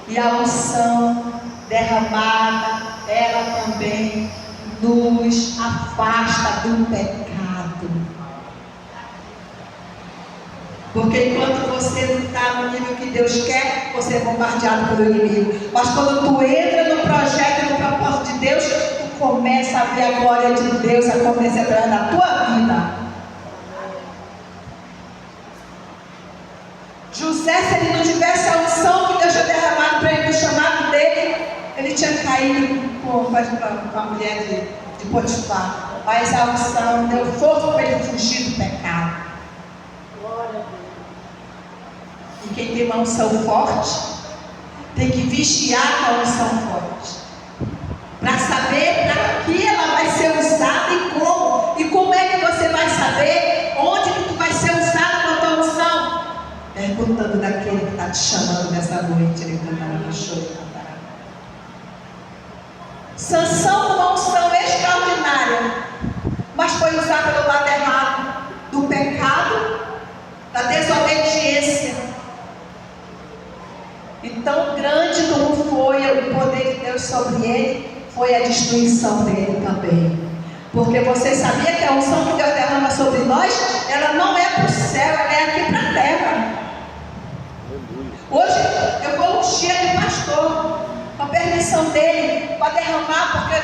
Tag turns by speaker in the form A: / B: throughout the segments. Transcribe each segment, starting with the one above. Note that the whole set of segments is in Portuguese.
A: E a unção derramada, ela também nos afasta do pecado. Porque enquanto você não está no nível que Deus quer, você é bombardeado pelo inimigo. Mas quando tu entra no projeto e no propósito de Deus, tu começa a ver a glória de Deus acontecer através da tua vida. José, se ele não tivesse a unção que Deus tinha derramado para ele, no chamado dele, ele tinha caído com a mulher de Potifar. Mas a unção deu força para ele fugir do pecado. E quem tem uma unção forte, tem que vigiar com a unção forte. Para saber para que ela vai ser usada e como. E como é que você vai saber onde que tu vai ser usada com a tua unção? Perguntando daquele que está te chamando nessa noite. Ele cantará no show, cantará. Sansão com uma unção extraordinária, mas foi usada pelo lado errado do pecado, da desobediência. E tão grande como foi o poder de Deus sobre ele, foi a destruição dele também. Porque você sabia que a unção que Deus derrama sobre nós, ela não é para o céu, ela é aqui para a terra. Hoje eu vou ungir de pastor, com a permissão dele, para derramar, porque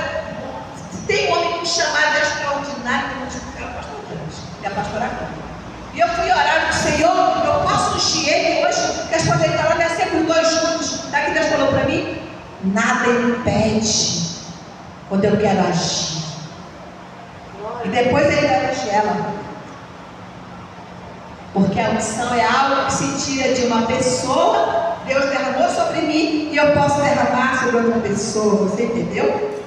A: tem um homem com chamada extraordinária, que é o pastor Deus, e a pastora Câmara. E eu fui orar no Senhor, eu posso ungir ele hoje, porque as coisas estão lá, sempre os dois juntos. Sabe o que Deus falou para mim? Nada impede quando eu quero agir. E depois ele vai ungir ela. Porque a unção é algo que se tira de uma pessoa, Deus derramou sobre mim e eu posso derramar sobre outra pessoa. Você entendeu?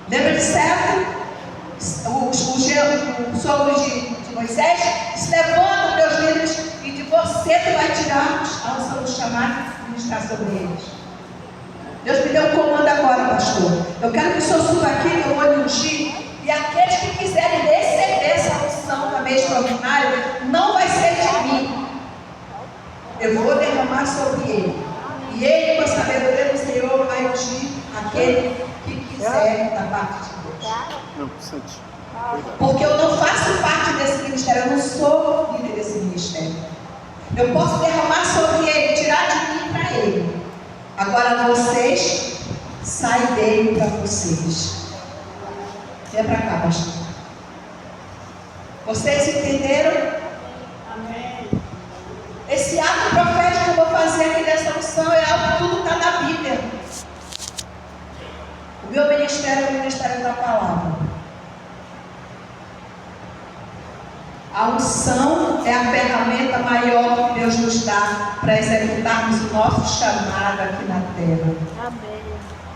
A: Lembra de certo? O sogro de Moisés se levanta, meus filhos, e de você tu vai tirar a unção do chamado e ministrar sobre eles. Deus me deu um comando agora, pastor. Eu quero que o senhor suba aqui, que eu vou lhe ungir. E aqueles que quiserem receber essa unção também extraordinária, não vai ser de mim. Eu vou derramar sobre ele. E ele, com a sabedoria do Senhor, vai ungir aquele que quiser da parte de Deus. Porque eu não faço parte desse ministério, eu não sou líder desse ministério. Eu posso derramar sobre ele, tirar de mim para ele. Agora vocês, saem dele para vocês. Vem para cá, pastor. Vocês entenderam? Amém. Esse ato profético que eu vou fazer aqui dessa unção é algo que tudo está na Bíblia. O meu ministério é o ministério da palavra. A unção é a ferramenta maior que Deus nos dá para executarmos o nosso chamado aqui na terra. Amém.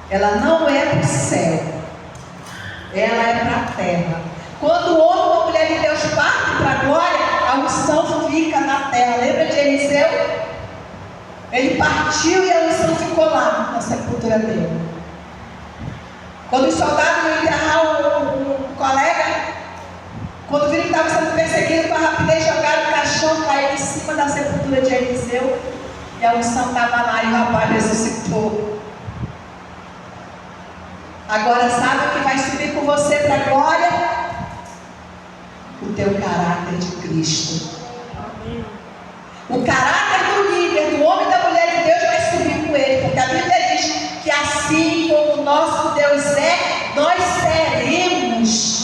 A: Ela não é para o céu, ela é para a terra. Quando o homem ou a mulher de Deus parte para a glória, a unção fica na terra. Lembra de Eliseu? Ele partiu e a unção ficou lá na sepultura dele. Quando os soldados iam enterrar o colega, quando viram que estava sendo perseguido com a rapidez, jogaram o caixão, caiu em cima da sepultura de Eliseu. E a unção estava lá e o rapaz ressuscitou. Agora sabe o que vai subir com você para a glória? O teu caráter de Cristo. O caráter do líder, do homem e da mulher de Deus vai subir com ele. Porque a Bíblia diz que assim como o nosso Deus é, nós seremos.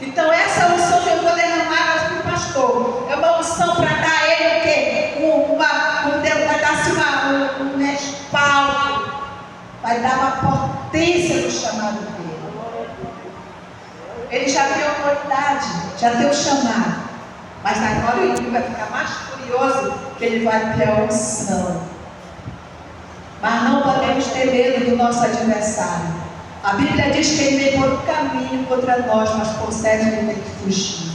A: Então essa unção que eu vou derramar para o pastor é uma unção para dar a ele o quê? Vai dar assim um respaldo, vai dar uma potência no chamado dele. Ele já tem autoridade, já tem o chamado, mas agora o inimigo vai ficar mais furioso que ele vai ter a unção. Mas não podemos ter medo do nosso adversário. A Bíblia diz que ele vem por um caminho contra nós, mas por certo ele tem que fugir.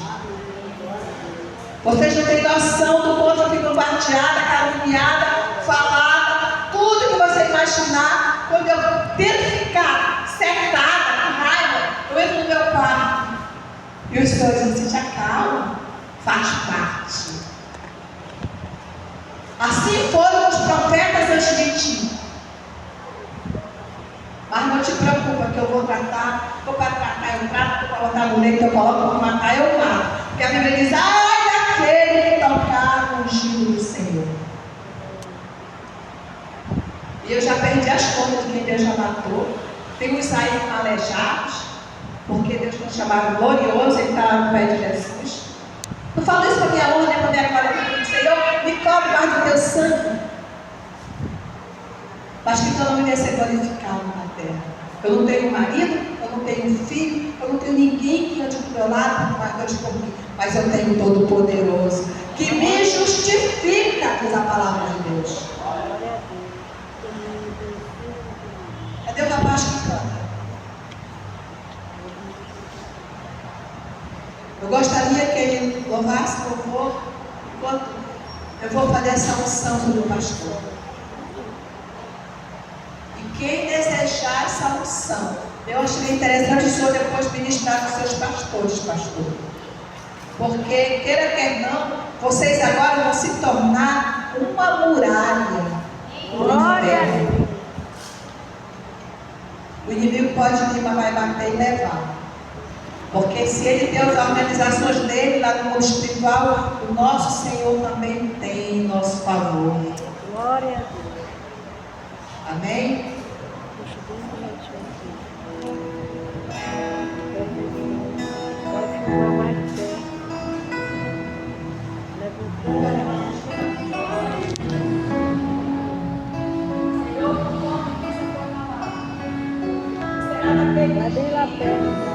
A: Vocês não têm noção do quanto eu fui bombardeada, caluniada, falada, tudo que você imaginar. Quando eu tento ficar sentada, com raiva, eu entro no meu quarto E o Senhor diz assim: já calma, faz parte. Assim foram os profetas antes de ti. Mas não te preocupa que eu vou tratar, vou para tratar, eu trato, vou colocar no leito, eu coloco, vou matar, eu mato. Porque a Bíblia diz: ai daquele que tocar no ungido do Senhor. E eu já perdi as contas de quem Deus já matou. Tem uns aí aleijados, porque Deus tem um chamado glorioso, ele está lá no pé de Jesus. Eu falo isso para minha honra, para minha glória, para o Senhor, me cobre mais do teu sangue. Mas que teu nome deve ser glorificado na terra. Eu não tenho marido, eu não tenho filho, eu não tenho ninguém que ande do meu lado, marcante por mim, mas eu tenho o Todo-Poderoso, que me justifica, diz a palavra de Deus. Cadê o rapaz que canta? Eu gostaria que ele louvasse o louvor enquanto eu vou fazer essa unção sobre o pastor. E quem desejar essa unção, eu achei interessante o senhor depois ministrar com seus pastores, pastor. Porque, queira quer não, vocês agora vão se tornar uma muralha. Glória. O inimigo pode vir, mas vai bater e levar. Porque se ele tem as organizações dele lá no mundo espiritual, o nosso Senhor também tem em nosso favor. Glória a Deus. Amém?
B: Cadê a perna?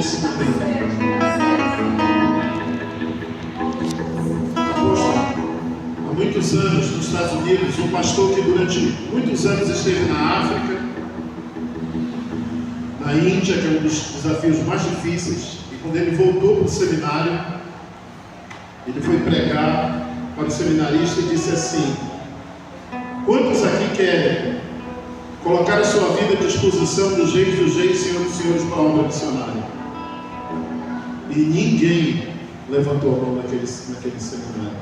B: se mantém. Há muitos anos, nos Estados Unidos, um pastor que durante muitos anos esteve na África, na Índia, que é um dos desafios mais difíceis, e quando ele voltou para o seminário, ele foi pregar para o seminarista e disse assim: quantos aqui querem colocar a sua vida à disposição dos reis dos reis, senhores dos senhores, para a obra missionária? E ninguém levantou a mão naquele seminário.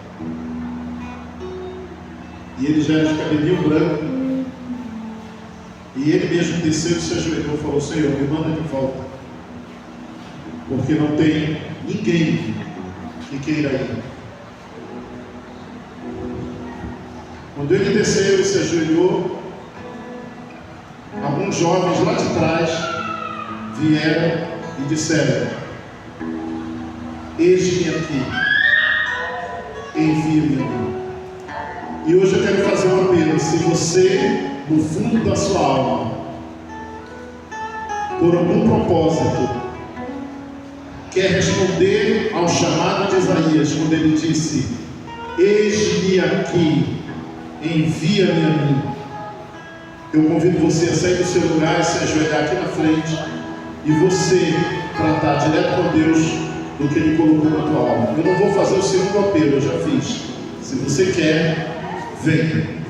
B: E ele já era de cabelinho branco, e ele mesmo desceu e se ajoelhou e falou: Senhor, me manda de volta, porque não tem ninguém que queira ir. Quando ele desceu e se ajoelhou, alguns jovens lá de trás vieram e disseram: eis-me aqui, envia-me a mim. E hoje eu quero fazer um apelo. Se você, no fundo da sua alma, por algum propósito, quer responder ao chamado de Isaías, quando ele disse: eis-me aqui, envia-me a mim, eu convido você a sair do seu lugar e se ajoelhar aqui na frente, e você tratar direto com Deus do que Ele colocou na tua alma. Eu não vou fazer o segundo apelo, eu já fiz. Se você quer, venha.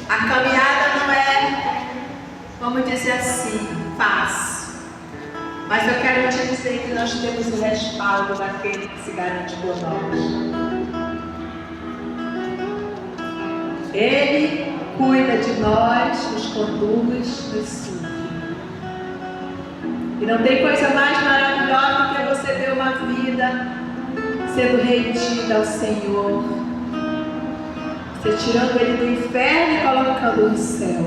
A: A caminhada não é, vamos dizer assim, fácil. Mas eu quero te dizer que nós temos o respaldo daquele que se garante por nós. Ele cuida de nós, nos conduz, nos supre. E não tem coisa mais maravilhosa do que você ter uma vida sendo rendida ao Senhor. Você tirando ele do inferno e colocando no céu.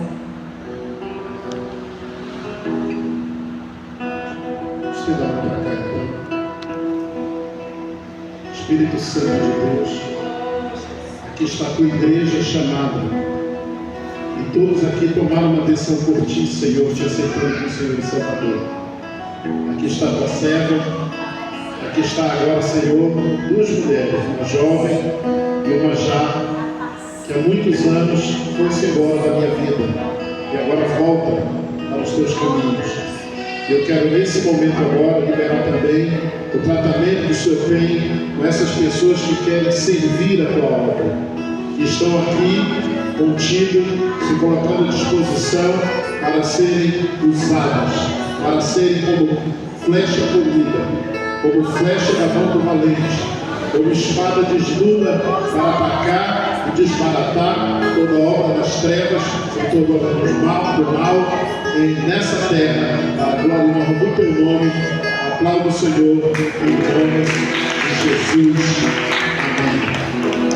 B: Espírito Santo de Deus, aqui está a tua igreja chamada, e todos aqui tomaram uma decisão por ti, Senhor, te aceitando como Senhor e Salvador. Aqui está a tua serva, aqui está agora, Senhor, duas mulheres, uma jovem e uma já, que há muitos anos foi-se embora da minha vida e agora volta para os teus caminhos. Eu quero nesse momento agora liberar também o tratamento que o Senhor tem com essas pessoas que querem servir a tua obra, que estão aqui contigo, se colocando à disposição para serem usadas, para serem como flecha polida, como flecha da mão do valente, como espada desnuda para atacar e desbaratar toda a obra das trevas e toda a obra do mal, e nessa terra, para a glória e honra do teu nome. Aplauda o Senhor em nome de Jesus. Amém.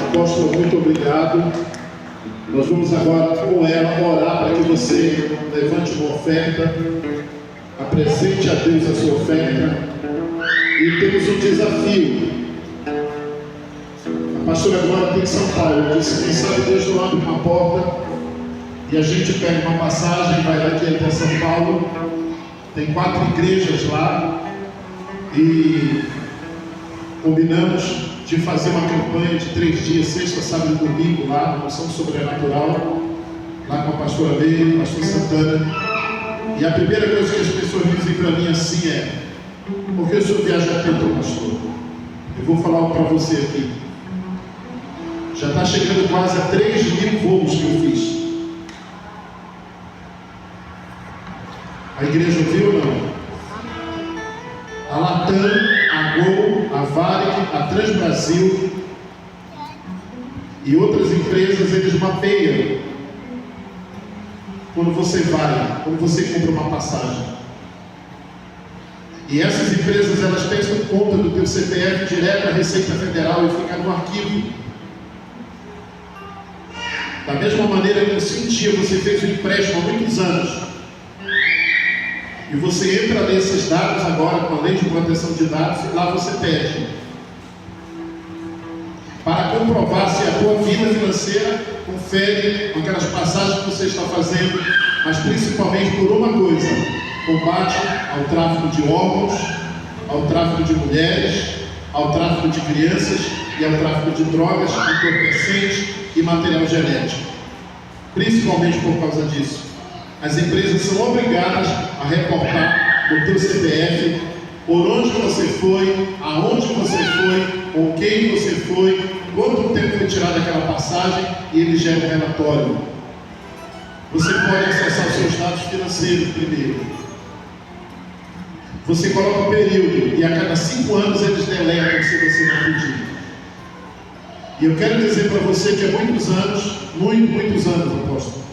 B: Apóstolo, muito obrigado. Nós vamos agora com ela orar para que você levante uma oferta, apresente a Deus a sua oferta, e temos um desafio. A pastora agora tem em São Paulo, disse: quem sabe Deus não abre uma porta e a gente pega uma passagem, vai daqui até São Paulo. Tem 4 igrejas lá e combinamos de fazer uma campanha de 3 dias, sexta, sábado e domingo, lá na Unção Sobrenatural, lá com a pastora Meire, pastor Santana. E a primeira coisa que as pessoas dizem para mim assim é: por que o senhor viaja tanto, pastor? Eu vou falar para você aqui. Já está chegando quase a 3.000 voos que eu fiz. A igreja ouviu ou não? A Latam, a Gol, a Varig, a Transbrasil e outras empresas, eles mapeiam quando você vai, quando você compra uma passagem. E essas empresas, elas prestam conta do teu teu CPF direto à Receita Federal e fica no arquivo. Da mesma maneira que se um dia você fez um empréstimo há muitos anos, e você entra nesses dados agora com a lei de proteção de dados, e lá você pede para comprovar se a tua vida financeira confere com aquelas passagens que você está fazendo, mas principalmente por uma coisa: combate ao tráfico de órgãos, ao tráfico de mulheres, ao tráfico de crianças e ao tráfico de drogas, entorpecentes e material genético. Principalmente por causa disso, as empresas são obrigadas a reportar no teu CPF por onde você foi, aonde você foi, com quem você foi, quanto tempo foi tirada aquela passagem, e eles geram um relatório. Você pode acessar os seus dados financeiros primeiro. Você coloca o período, e a cada 5 anos eles deletam se você não pedir. E eu quero dizer para você que há muitos anos, muitos anos, apóstolo,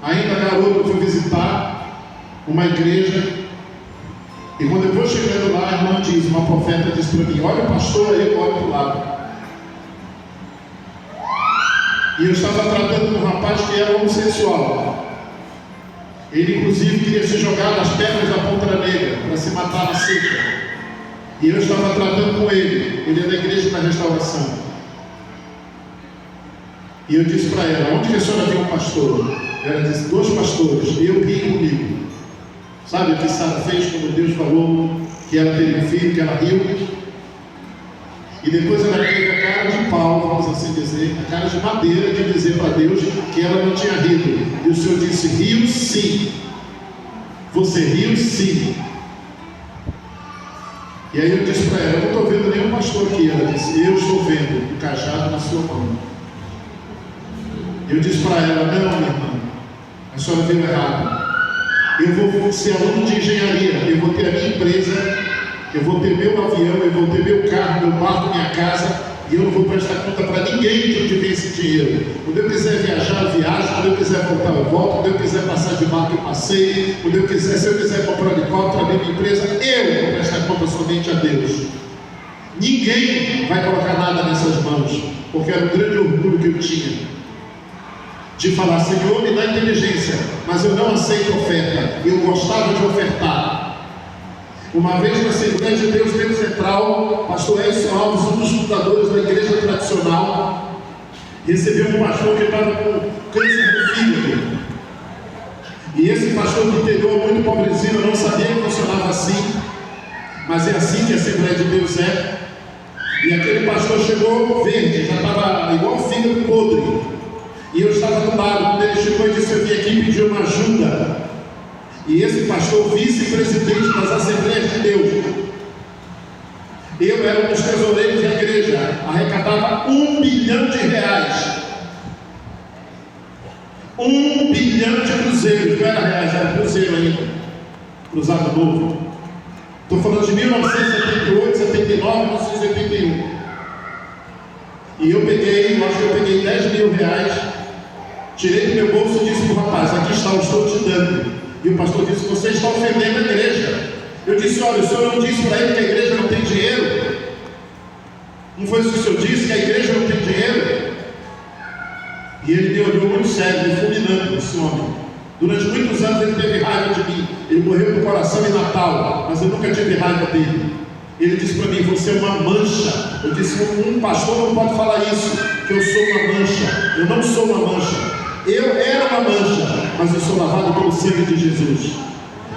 B: ainda garoto, eu fui visitar uma igreja, e quando eu vou chegando lá, a irmã diz, uma profeta diz para mim: olha o pastor aí, olha para o lado. E eu estava tratando com um rapaz que era homossexual. Ele inclusive queria se jogar das pedras da Ponta Negra para se matar na seca. E eu estava tratando com ele. Ele é da igreja da Restauração. E eu disse para ela: onde que a senhora viu um pastor? Ela disse: 2 pastores. E eu ri comigo. Sabe o que Sara fez quando Deus falou que ela teria um filho, que ela riu? E depois ela teve a cara de pau, vamos assim dizer, a cara de madeira de dizer para Deus que ela não tinha rido. E o Senhor disse: riu sim. Você riu sim. E aí eu disse para ela: eu não estou vendo nenhum pastor aqui. Ela disse: eu estou vendo o cajado na sua mão. Eu disse para ela: não, minha irmã, a senhora viu errado. Eu vou ser aluno de engenharia, eu vou ter a minha empresa, eu vou ter meu avião, eu vou ter meu carro, meu barco, minha casa, e eu não vou prestar conta para ninguém de onde vem esse dinheiro. Quando eu quiser viajar, eu viajo. Quando eu quiser voltar, eu volto. Quando eu quiser passar de barco, eu passeio. Quando eu quiser, se eu quiser comprar um helicóptero, abrir minha empresa, eu vou prestar conta somente a Deus. Ninguém vai colocar nada nessas mãos, porque era um grande orgulho que eu tinha de falar: Senhor, me dá inteligência, mas eu não aceito oferta. Eu gostava de ofertar. Uma vez na Assembleia de Deus Centro Central, pastor Edson Alves, um dos fundadores da igreja tradicional, recebeu um pastor que estava com câncer do fígado. E esse pastor do interior, muito pobrezinho, eu não sabia que funcionava assim, mas é assim que a Assembleia de Deus é. E aquele pastor chegou verde, já estava igual fígado podre. E eu estava do lado. Quando ele chegou e disse: eu vim aqui pedir uma ajuda. E esse pastor, vice-presidente das Assembleias de Deus, eu era um dos tesoureiros da igreja, arrecadava R$1 bilhão. 1 bilhão de cruzeiros, não era reais, era cruzeiro ainda, cruzado novo. Estou falando de 1978, 79, 1981. E eu peguei, eu acho que eu peguei R$10 mil, tirei do meu bolso e disse para o rapaz: aqui está, eu estou te dando. E o pastor disse: você está ofendendo a igreja. Eu disse: olha, o senhor não disse para ele que a igreja não tem dinheiro? Não foi isso que o senhor disse, que a igreja não tem dinheiro? E ele me olhou muito sério, me fulminando, esse homem. Durante muitos anos ele teve raiva de mim. Ele morreu no coração em Natal, mas eu nunca tive raiva dele. Ele disse para mim: você é uma mancha. Eu disse: um pastor não pode falar isso, que eu sou uma mancha. Eu não sou uma mancha. Eu era uma mancha, mas eu sou lavado pelo sangue de Jesus.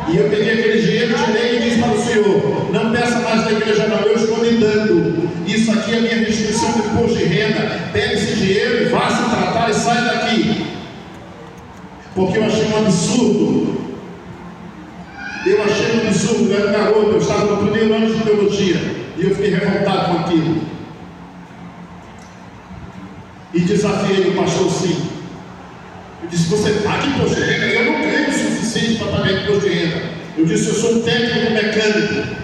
B: E eu peguei aquele dinheiro, tirei e disse para o Senhor: não peça mais da igreja não, eu estou lhe dando. Isso aqui é a minha restrição do imposto de renda. Pegue esse dinheiro e vá se tratar e sai daqui. Porque eu achei um absurdo. Eu achei um absurdo, eu era garoto, eu estava no primeiro ano de teologia, e eu fiquei revoltado com aquilo. E desafiei o pastor sim. Eu disse: você paga imposto de renda? Eu não ganho o suficiente para pagar imposto de renda. Eu disse: eu sou um técnico mecânico.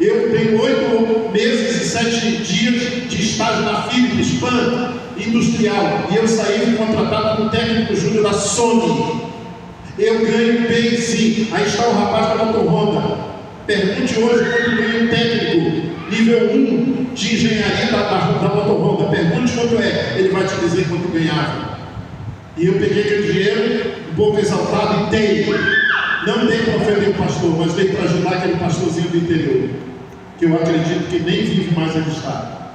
B: Eu tenho 8 meses e 7 dias de estágio na Philips Pan industrial. E eu saí fui contratado como técnico júnior da Sony. Eu ganho bem sim. Aí está o rapaz da Motor Honda. Pergunte hoje quanto ganha um técnico nível 1 ele vai te dizer quanto ganhava. E eu peguei aquele dinheiro, um pouco exaltado, e dei. Não dei para ofender o pastor, mas dei para ajudar aquele pastorzinho do interior, que eu acredito que nem vive mais onde está.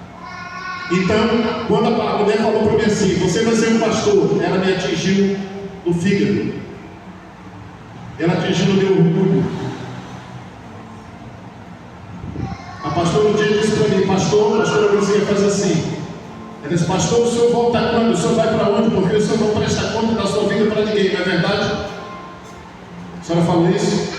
B: Então, quando a mulher falou para mim assim, você vai ser um pastor, ela me atingiu no fígado. Ela atingiu no meu orgulho. A pastora um dia disse para mim, pastora Luzia faz assim. Ela disse, pastor, o senhor volta quando? O senhor vai para onde? Porque o senhor não presta conta da sua vida para ninguém, não é verdade? A senhora falou isso?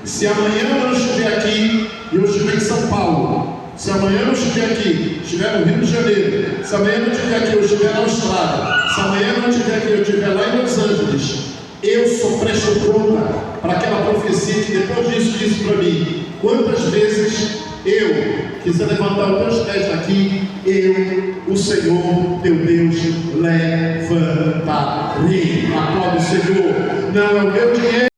B: Se amanhã eu não estiver aqui e eu estiver em São Paulo, se amanhã eu não estiver aqui, estiver no Rio de Janeiro, se amanhã eu não estiver aqui, eu estiver na Austrália, se amanhã eu não estiver aqui, eu estiver lá em Los Angeles, eu só presto conta para aquela profecia que depois disso disse para mim, quantas vezes eu quiser levantar os meus pés daqui, eu, o Senhor, teu Deus, levantarei. Aplaude o Senhor. Não é o meu dinheiro.